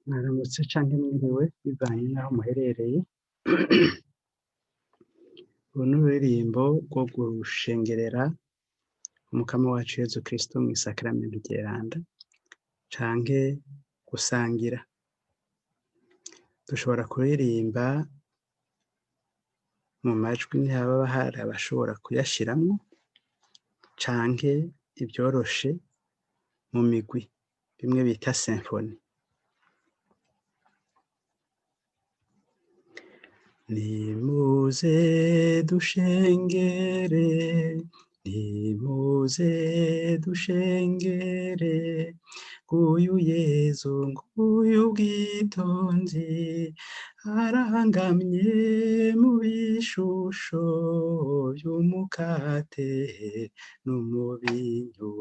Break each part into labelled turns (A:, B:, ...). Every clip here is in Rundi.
A: Mwaramutse canke mwiriwe bivanye n'aho muherereye. Uru n'ururirimbo rwo gushengerera umukama wacu Yezu Kristo mw'isakaramentu ryeranda canke gusangira. Dushobora kuririmba mu majwi ntihaba hari abashobora kuyashiramwo canke ivyoroshe mu migwi bimwe bita simfoni. Nimuze dushengere, nimuze dushengere, nguyu Yezu, nguyu ubwitonzi, arangamye mu bishusho vy'umukate n'umubinyu,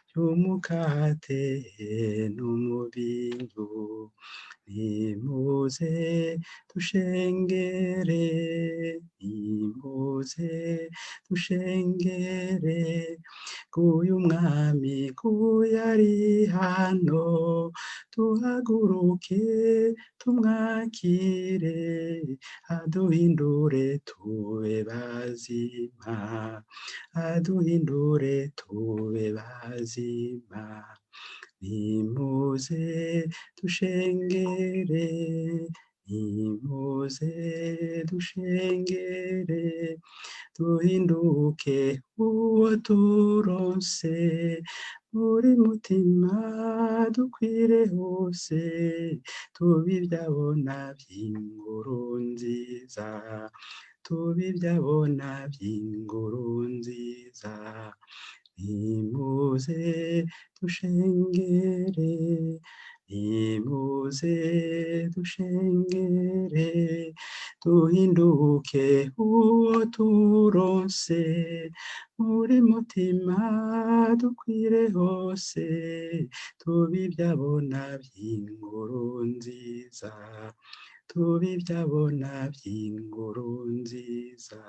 A: vy'umukate n'umubinyu. Nimuze dushengere, nimuze dushengere, nguyu umwami, nguyu ari hano, duhaguruke tumwakire, aduhindure tube bazima, aduhindure tube bazima. Nimuze dushengere, nimuze dushengere, duhinduke uwo turonse, buri mutima dukwire hose, tube ivyabona vy'inkuru nziza, tube ivyabona vy'inkuru nziza. Nimuze dushengere, nimuze dushengere, duhinduke uwo turonse, buri mutima dukwire hose, tube ivyabona vy'inkuru nziza, tube ivyabona vy'inkuru nziza.